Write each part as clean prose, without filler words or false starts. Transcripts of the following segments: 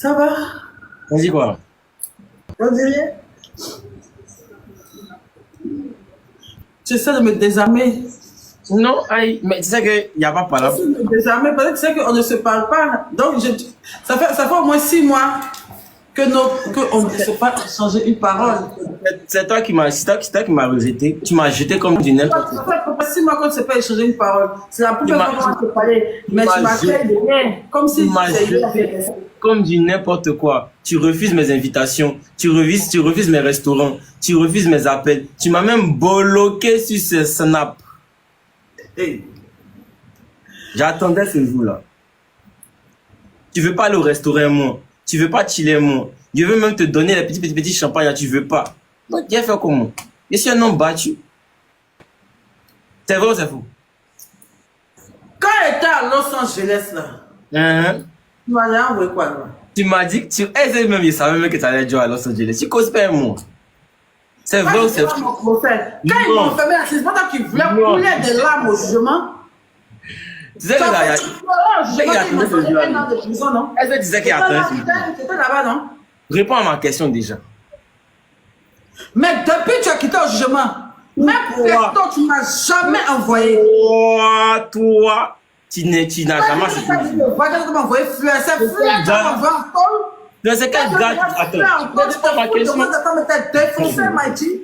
Ça va? On dit quoi? On dit rien? J'essaie de me désarmer. Non, aïe, mais tu sais qu'il n'y a pas par là. J'essaie de me désarmer parce que tu sais qu'on ne se parle pas. Donc, ça fait au moins 6 mois que on ne sait pas échanger une parole. C'est toi qui m'as rejeté. Tu m'as jeté comme du n'importe Ça quoi. fait à peu près 6 mois qu'on ne sait pas échanger une parole. C'est la première fois qu'on va te parler. Mais tu m'as m'accueilles de rien. Comme si Tu m'as jeté comme du n'importe quoi. Tu refuses mes invitations. Tu refuses mes restaurants. Tu refuses mes appels. Tu m'as même bloqué sur ce Snap. Hey. J'attendais ce jour-là. Tu veux pas aller au restaurant, moi. Tu veux pas chiller, moi. Je veux même te donner les petits champagnes, là, tu veux pas. Donc, tu as fait comment? Je suis un homme battu. C'est vrai ou c'est faux? Quand j'étais à Los Angeles, là, Hein? tu m'as envoyé quoi, là? Tu m'as dit que tu... Eh, même, je savais même que tu allais jouer à Los Angeles. Tu causes pas un mot. C'est vrai ou c'est faux? Quand ils m'ont enfermé, c'est pas toi qui voulais couler des larmes au jugement. Tu sais que là, il y a... Non? Est-ce que tu disais qu'il y a attendu? C'était là-bas, non? Réponds à ma question déjà. Mais depuis que tu as quitté le jugement, même toi, tu ne m'as jamais envoyé. Toi, tu n'as jamais accepté. Tu m'as envoyé fleur. C'est fleur qui m'a envoyé en tôle. Non, c'est quel gars? Attends, réponds à ma question. Attends, mais t'as défoncé, Maïti.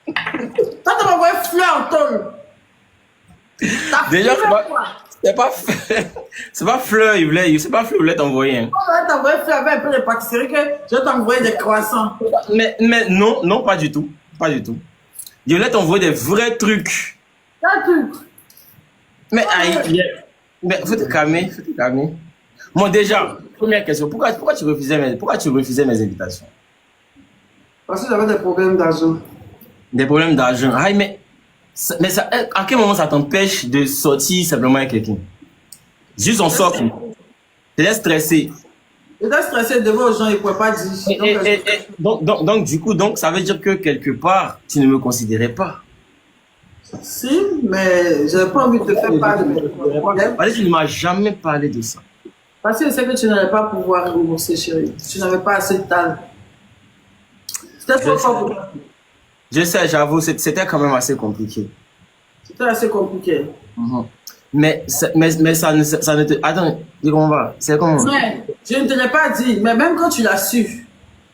Toi, tu m'as envoyé fleur en tôle. Déjà, c'est pas Fleur, il voulait, c'est pas Fleur, il voulait t'envoyer. Hein. On va t'envoyer fleur avec un peu de pâtisserie que je vais t'envoyer des croissants. Mais non, pas du tout. Pas du tout. Je voulais t'envoyer des vrais trucs. T'as tout. Mais, mais faut te calmer, faut te calmer. Bon, déjà, première question, pourquoi tu refusais mes invitations? Parce que j'avais des problèmes d'argent. Des problèmes d'argent. Aïe, mais ça, à quel moment ça t'empêche de sortir simplement avec quelqu'un? Juste on sort. Tu te laisses stresser. J'étais stressé devant aux gens, ils ne pouvaient pas dire. Donc, du coup, ça veut dire que quelque part, tu ne me considérais pas. Si, mais je n'avais pas envie de te faire part de mes problèmes. Parce que tu ne m'as jamais parlé de ça. Parce que je sais que tu n'allais pas pouvoir rembourser, chérie. Tu n'avais pas assez de talent. C'était trop fort pour toi. Je sais, j'avoue, c'était quand même assez compliqué. C'était assez compliqué. Mais ça ne te... Attends, dis comment on va. C'est comment? Mais je ne te l'ai pas dit, mais même quand tu l'as su,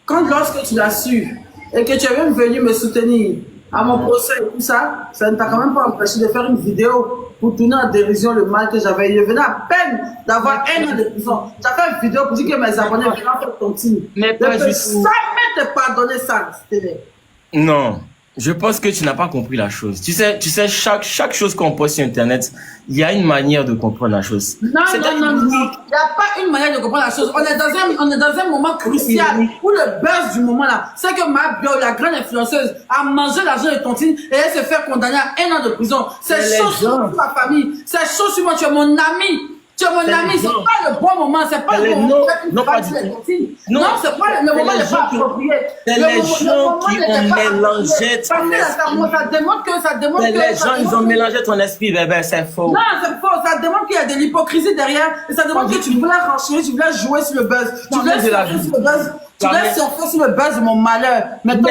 lorsque tu l'as su, et que tu es même venu me soutenir à mon procès et tout ça, ça ne t'a quand même pas empêché de faire une vidéo pour tourner en dérision le mal que j'avais. Je venais à peine d'avoir 1 an de prison. Tu as fait une vidéo pour dire que mes abonnés venaient faire ton team. Mais pas je ne peux juste... jamais te pardonner ça, Stéphane. Non. Je pense que tu n'as pas compris la chose. Tu sais, chaque chose qu'on poste sur Internet, il y a une manière de comprendre la chose. Non. Il n'y a pas une manière de comprendre la chose. On est dans un moment crucial où le buzz du moment là, c'est que ma bio, la grande influenceuse, a mangé l'argent de Tontine et elle se fait condamner à 1 an de prison. C'est chaud sur ma famille. C'est chaud sur moi. Tu es mon ami. Tu es mon ami, c'est pas le bon moment, c'est pas le bon moment. Non, pas du tout. Non, c'est pas le moment n'est pas approprié. C'est les gens qui ont mélangé ton esprit. Ça démontre que les gens, ils ont mélangé ton esprit, bébé, c'est faux. Non, c'est faux. Ça démontre qu'il y a de l'hypocrisie derrière. Et ça démontre que tu voulais renchir, tu voulais jouer sur le buzz. Tu voulais surfer sur le buzz. Tu voulais surfer sur le buzz de mon malheur. Mais non,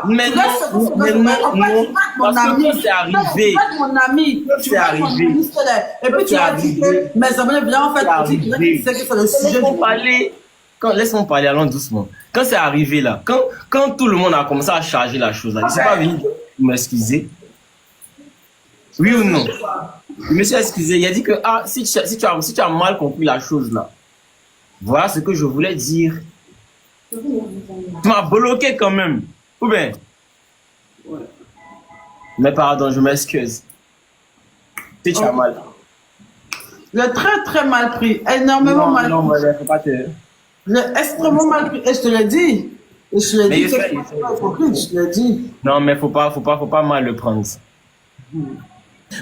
mais non, parce que c'est arrivé. Mon ami, c'est arrivé. Et puis tu as dit que mes abonnés viennent en fait pour dire que c'est le sujet du parler. Laisse-moi parler, allons doucement. Quand c'est arrivé là, quand tout le monde a commencé à charger la chose là, il ne s'est pas venu m'excuser. Oui ou non? Je me suis excusé. Il a dit que si tu as mal compris la chose là, voilà ce que je voulais dire. Tu m'as bloqué quand même. Ou bien? Ouais. Mais pardon, je m'excuse. Si tu as mal. J'ai très très mal pris. Énormément mal pris. Non, mais faut pas te... J'ai extrêmement mal pris. Et je te l'ai dit. Et je te l'ai dit. Je l'ai dit. Non, mais faut pas mal le prendre.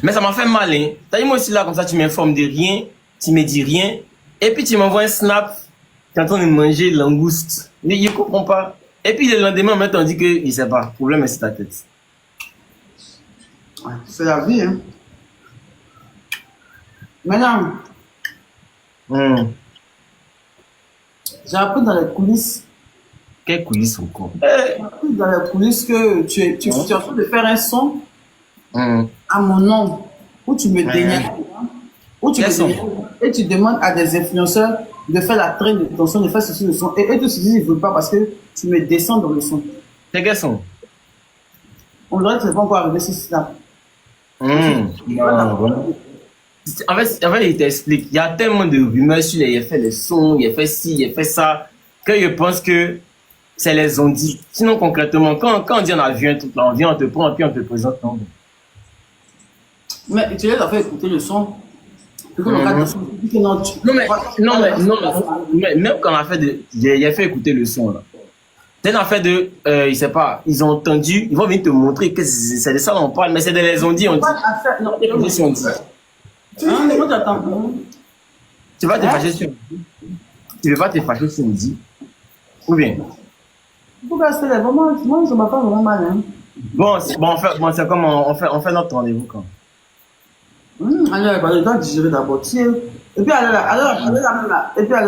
Mais ça m'a fait mal, hein. T'as dit moi aussi là, comme ça, tu m'informes de rien, tu me dis rien, et puis tu m'envoies un snap quand on est manger langouste. Mais je comprends pas. Et puis le lendemain, on dit que il sait pas. Le problème, c'est ta tête. Ouais, c'est la vie, hein. Maintenant, J'ai appris dans les coulisses. Quelles coulisses encore? J'ai appris dans les coulisses que tu es en train de faire un son à mon nom, où tu me dénies. Et tu demandes à des influenceurs de faire la traîne de ton son, de faire ceci, le son. Et eux te disent, ils ne veulent pas parce que tu me descends dans le son. C'est quel son? On dirait que ce n'est pas encore arrivé sur Snap. En fait, il t'explique. Il y a tellement de rumeurs sur il a fait les sons, il a fait ci, il a fait ça, que je pense que c'est les ont dit. Sinon, concrètement, quand on dit on a vu un truc là, on vient, on te prend, puis on te présente. Non, mais tu les as fait écouter le son. Mais même quand on a fait il a fait écouter le son là. C'est une affaire de, il sait pas, ils ont entendu, ils vont venir te montrer que c'est de ça dont on parle, mais c'est de les ont dit, on dit. Non, tu vas te fâcher sur tu veux pas te fâcher sur midi? Ou bien? Pourquoi c'est vraiment, moi je m'appelle vraiment mal, hein. Bon, c'est comme on fait notre rendez-vous quand? Alors, le temps de digérer d'abord. Et puis, alors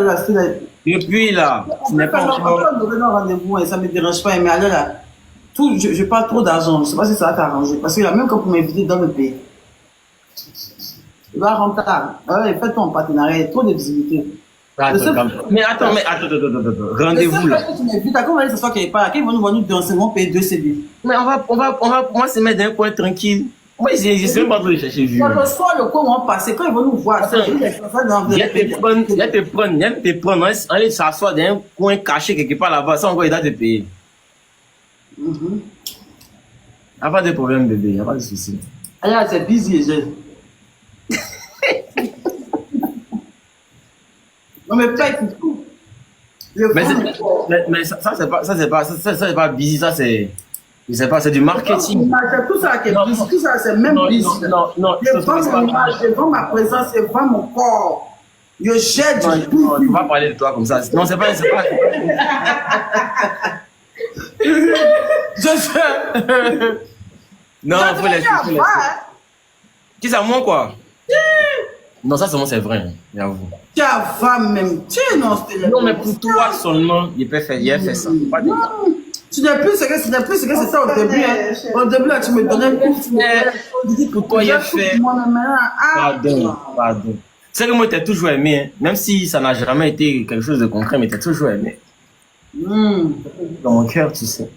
là, c'est depuis là, tu n'es pas encore. On devait un rendez-vous et ça ne me dérange pas, mais alors là, je parle trop d'argent, je ne sais pas si ça va t'arranger. Parce que là, même quand pour m'inviter dans le pays, il va rentable. Fais ton partenariat, trop de visibilité. Mais attends, rendez-vous là. T'as comment ça soit qu'il n'y ait pas là, qu'ils vont nous voir nous danser, on paye 2 CD. Mais on va se mettre dans un coin tranquille. Moi, je ne sais pas trop chercher vu. Quand le soir, le coin vont passer, quand ils vont nous voir, il y a te prendre, aller s'asseoir dans un coin caché quelque part là-bas, ça encore il doit te payer. Il n'y a pas de problème, bébé, il n'y a pas de souci. Alors, c'est busy, non, mais pas tout. Mais ça, c'est pas busy, ça, c'est. Je sais pas, c'est du marketing. C'est tout ça qui est busy, tout ça, c'est même busy. Non, je vends mon image, je vends ma présence, je vends mon corps. Je jette du tout. On va parler de toi comme ça. Non, c'est pas. Non, il faut les. Qui ça, moi quoi? Non, ça seulement c'est vrai, hein, j'avoue. Tu as même. Non, mais pour toi seulement, il peut faire ça. Non, tu n'es plus ce que c'était au début. Hein. Au début, là, tu me donnais plus. Pourquoi il a fait? Pardon. C'est que moi, t'as toujours aimé, hein. Même si ça n'a jamais été quelque chose de concret, mais t'as toujours aimé. Dans mon cœur, tu sais.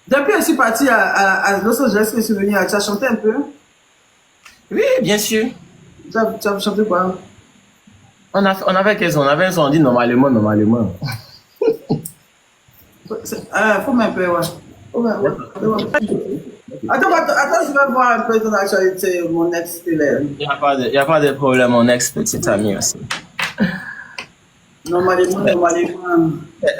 Depuis que je suis partie à Los Angeles, que je suis venue, tu as chanté un peu? Oui, bien sûr. Tu as chanté quoi? On avait quel son? On avait un son, on dit normalement. Faut un peu, ouais. Attends, je vais voir un peu ton actualité, mon ex-élève. Il n'y a pas de problème, mon ex-petit ami aussi. Normalement.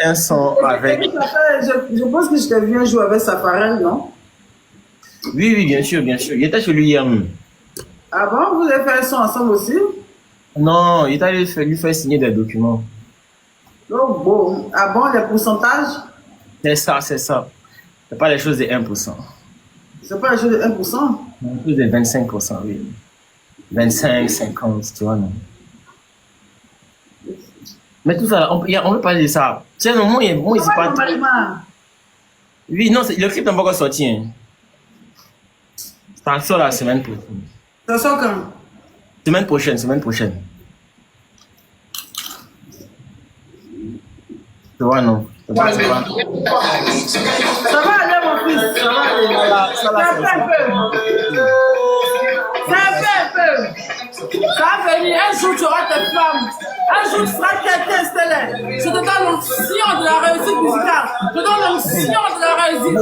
Un son avec. Je pense que je t'ai vu un jour avec Safarel, non? Oui, bien sûr. Il était chez lui hier même. Ah bon? Vous avez fait un son ensemble aussi? Non, il est allé lui faire signer des documents. Oh bon. Ah bon, les pourcentages? C'est ça. C'est pas les choses de 1%. C'est pas les choses de 1%? Les choses de 25%, oui. 25, 50, tu vois, non? Mais tout ça, on peut parler de ça. Tu sais, non, moi, il c'est pas. Oui, non, le clip n'est pas encore sorti. Hein. Ça sort la semaine prochaine. Ça sort quand? Semaine prochaine. Tu vois, non? Ça va aller, mon fils. Ça va aller. Ça va venir. Un jour, tu auras tes femmes. Un jour, tu seras quelqu'un stellaire. Je te donne l'onction de la réussite musicale. Je te donne l'onction de la réussite.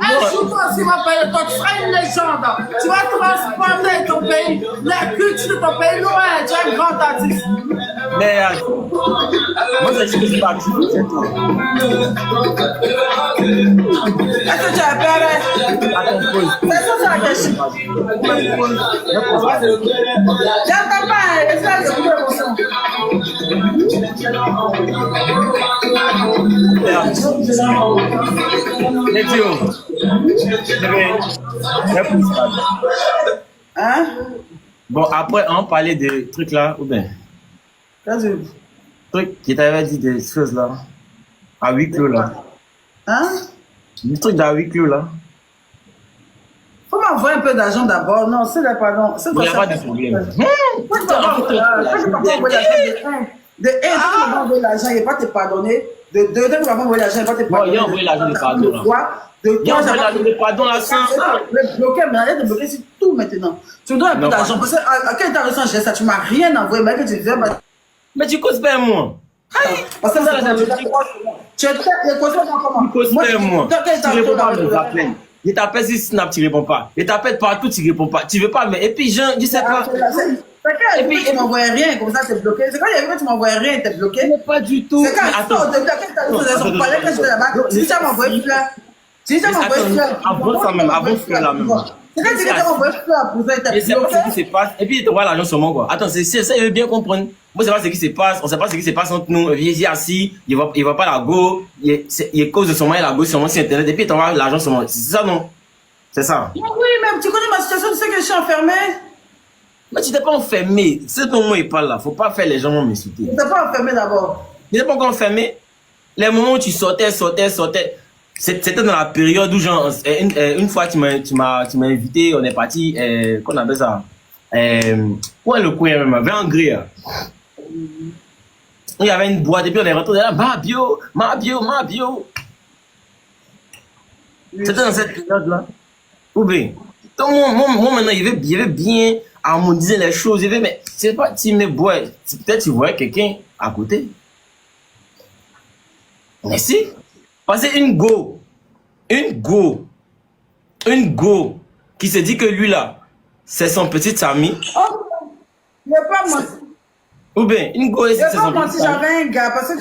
Un jour, toi aussi, ma paix, toi, tu seras une légende. Tu vas transporter ton pays, la culture de ton pays loin. Tu es un grand artiste. Mais moi, je ne suis pas tout. Est-ce que tu as peur? Est-ce que tu as caché? J'entends pas. Est-ce que tu as l'émotion? Hein? Bon, après, on parlait de trucs là, ou bien? Vas-y. Truc qui t'avait dit des choses là. À huis clos là. Hein? Le truc d'à huis clos là. Faut m'envoyer un peu d'argent d'abord. Non, c'est là, pardon. Il n'y a pas de problème. De 1, tu m'as envoyé l'argent, il ne va pas te pardonner. De 2, tu m'as envoyé l'argent, il ne va pas te pardonner. Il a envoyé l'argent de pardon là. Il a envoyé l'argent de pardon là sans. Je bloquer, mais arrête de bloquer sur tout maintenant. Tu me donnes un peu d'argent. Parce que quand tu as reçu un geste, tu ne m'as rien envoyé. Mais que tu disais, mais tu causes pas moi. Parce que ça, tu étais comment? Tu causes pas moi. Tu réponds pas à mes appels. Je t'appelle sur Snap, tu réponds pas. Je t'appelle partout, tu réponds pas. Tu veux pas, mais. Et puis, je sais pas. Et puis, tu m'envoyais rien, comme ça, t'es bloqué. C'est quand il y avait que tu m'envoyais rien, t'es bloqué. Mais pas du tout. C'est quand au début, quand tu parlais, quand j'étais là-bas, tu dis, ça m'envoyait fleur. Tu dis, ça m'envoyait fleur. Avant ça même, avant fleur là même. C'est quand tu dis, ça m'envoyait fleur, pour ça, t'es bloqué. Je sais pas ce qui se passe. Et puis, il te voit l'argent sur moi, quoi. Attends, c'est ça, il veut bien comprendre. Moi, c'est pas ce qui se passe. On sait pas ce qui se passe entre nous. Il est assis, il voit pas la go. Il cause de son moyen la go sur mon site internet. Et puis, il t'envoie l'argent sur moi. C'est ça, non? C'est ça. Oui, même, tu connais ma situation, tu sais que je suis enfermée. Mais tu t'es pas enfermé. C'est ton mot, il parle là. Faut pas faire les gens m'insulter. Tu t'es pas enfermé d'abord. Tu n'es pas encore enfermé. Les moments où tu sortais. C'était dans la période où, genre, une fois, tu m'as invité, on est parti, qu'on appelle ça? Où est le coin même? Vers Angrie. Il y avait une boîte et puis on est rentré là, ma bio. C'était dans cette période-là. Ou bien, donc moi maintenant, il veut bien harmoniser les choses. Mais c'est pas tu me bois. Peut-être tu vois quelqu'un à côté. Mais si. Parce que une go qui se dit que lui là, c'est son petit ami. Oh, il n'y a pas menti. Ou bien, une go, c'est son petit ami. J'avais un gars, parce que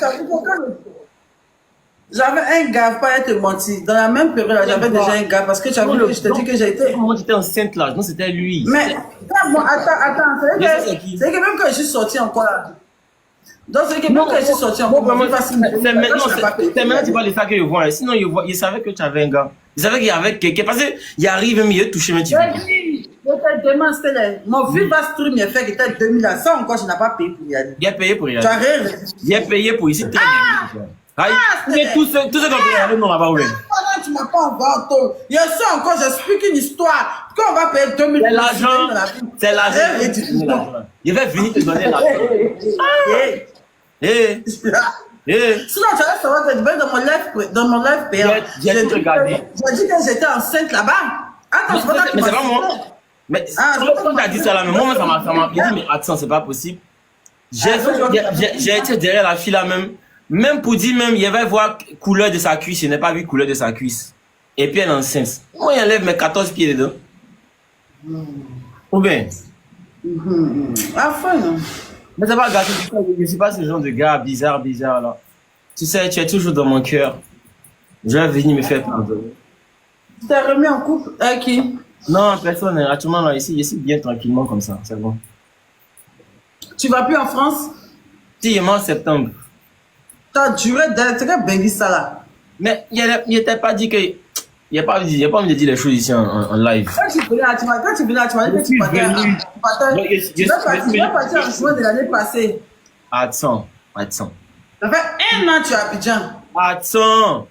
j'avais un gars, pas être menti. Dans la même période, j'avais déjà un gars, parce que tu as vu que je te dis que j'ai été. Moi, j'étais enceinte là, non, c'était lui. Mais, attends, c'est que même quand je suis sorti encore là. Donc, c'est que même quand je suis sorti encore, c'est maintenant tu parles de ça que je vois. Sinon, il savait que tu avais un gars. Il savait qu'il y avait quelqu'un. Parce qu'il arrive même, il est touché, mais tu vois. Mon Viva Stream, il a fait qu'il était 2000 à ça encore, je n'ai pas payé pour y aller. Il a payé pour y aller. Tu as rien. Il a payé pour ici. Mais tout ce qu'on peut y aller, non, là-bas, oui. Tu m'as pas envoyé. Il y a ça encore, j'explique une histoire. Quand on va payer 2000 c'est l'argent. C'est l'argent. Il va venir te donner l'argent. Sinon, tu vas savoir que dans mon live payant. J'ai tout regardé. J'ai dit que j'étais enceinte là-bas. Attends, mais c'est pas moi. Mais quand tu as dit ça là, mais moi, ça m'a dit, mais attends, c'est pas possible. J'ai été derrière la fille là même pour dire même, il va voir couleur de sa cuisse, je n'ai pas vu couleur de sa cuisse. Et puis elle est enceinte. Moi, il enlève mes 14 pieds dedans. Ou bien. Enfin, non. Mais c'est pas grave, je ne suis pas ce genre de gars bizarre là. Tu sais, tu es toujours dans mon cœur. Je vais venir me faire pardonner. Tu t'es remis en couple avec qui? Non, personne. Actuellement, là, ici, je suis bien tranquillement comme ça. C'est bon. Tu vas plus en France? Si, il est en septembre. Tu as duré c'est que baby ça là. Mais il n'était pas dit que. Il n'a pas envie de dire les choses ici en live. Quand tu venais là, tu m'as dit que tu vas partir en juin de l'année passée. Attends. Ça fait 1 an que tu es à Abidjan. Attends.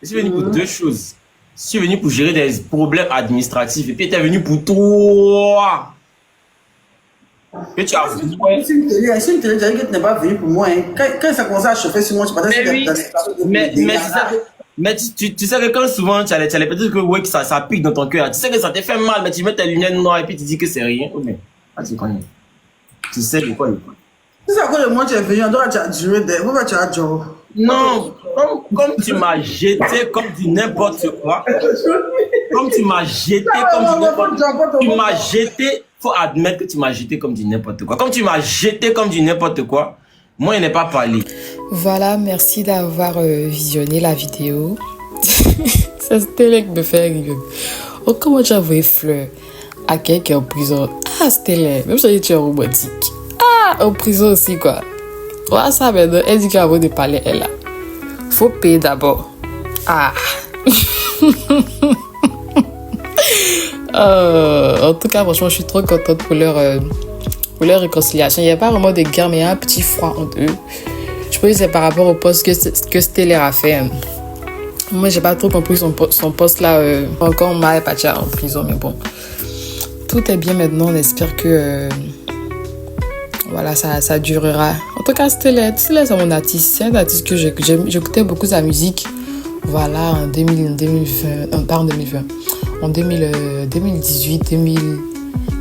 Je suis venu pour 2 choses. Je suis venu pour gérer des problèmes administratifs. Et puis, tu es venu pour toi. Que tu as vu. C'est une télé, que tu n'es pas venu pour moi. Quand ça commençait à chauffer sur moi, tu partais sur mais tu sais que quand souvent tu allais peut-être que ouais, ça pique dans ton cœur. Tu sais que ça te fait mal, mais tu mets tes lunettes noires et puis tu dis que c'est rien. Mais tu connais. Tu sais de quoi il parle. Tu sais à quoi le moment tu es venu, on doit tu as duré des. Pourquoi tu as joué? Non, comme tu m'as jeté comme du n'importe quoi. Comme tu m'as jeté comme du n'importe quoi. Tu m'as jeté, faut admettre que tu m'as jeté comme du n'importe quoi. Comme tu m'as jeté comme du n'importe quoi. Moi, il n'est pas parlé. Voilà, merci d'avoir visionné la vidéo. Ça c'était qui me fait rire. Oh, comment tu as envoyé fleur à quelqu'un en prison? Ah, c'était laid. Même si tu es romantique. Ah, en prison aussi, quoi. Ouais, ça, maintenant, elle dit qu'avant de parler, elle a. Faut payer d'abord. Ah. En tout cas, franchement, je suis trop contente pour leur pour leur réconciliation. Il n'y a pas vraiment de guerre, mais il y a un petit froid entre eux. Je pense que c'est par rapport au poste que Stellaire a fait. Moi, j'ai pas trop compris son poste là. Encore Maya Pacha en prison, mais bon. Tout est bien maintenant. On espère que voilà, ça durera. En tout cas, Stellaire, c'est mon artiste. C'est un artiste que j'écoutais beaucoup sa musique. Voilà, en 2020, pas en 2020. En 2018,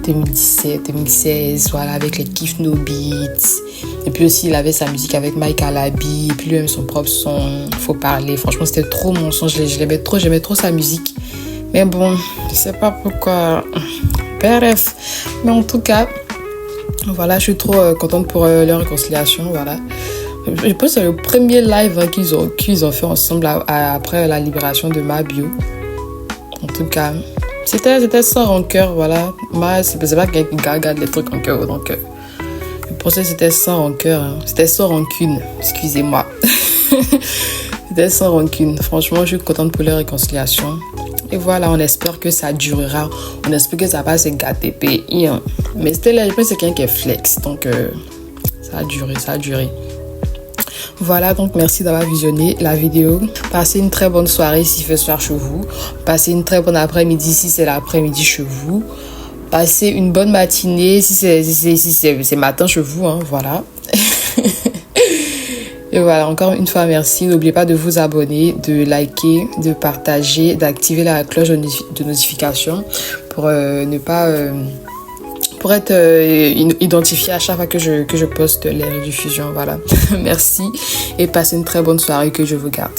2017, 2016, voilà, avec les Kiff No Beats. Et puis aussi, il avait sa musique avec Mike Alabi. Et puis lui-même, son propre son, Faut parler. Franchement, c'était trop mon son. J'aimais trop sa musique. Mais bon, je sais pas pourquoi. Bref. Mais en tout cas, voilà, je suis trop contente pour leur réconciliation. Voilà. Je pense que c'est le premier live qu'ils ont fait ensemble après la libération de Mabio. En tout cas, c'était sans rancœur, voilà. Moi, c'est pas quelqu'un qui garde les trucs en cœur, donc je pensais que c'était sans rancœur, hein. C'était sans rancune, excusez-moi. C'était sans rancune. Franchement, je suis contente pour leur réconciliation. Et voilà, on espère que ça durera. On espère que ça va se gâter. Mais c'était là, je pense que c'est quelqu'un qui est flex, donc ça a duré. Voilà, donc merci d'avoir visionné la vidéo. Passez une très bonne soirée s'il fait soir chez vous. Passez une très bonne après-midi si c'est l'après-midi chez vous. Passez une bonne matinée si c'est matin chez vous, hein, voilà. Et voilà, encore une fois, merci. N'oubliez pas de vous abonner, de liker, de partager, d'activer la cloche de notification pour ne pas... pour être identifié à chaque fois que je poste les rediffusions. Voilà. Merci et passez une très bonne soirée, que je vous garde.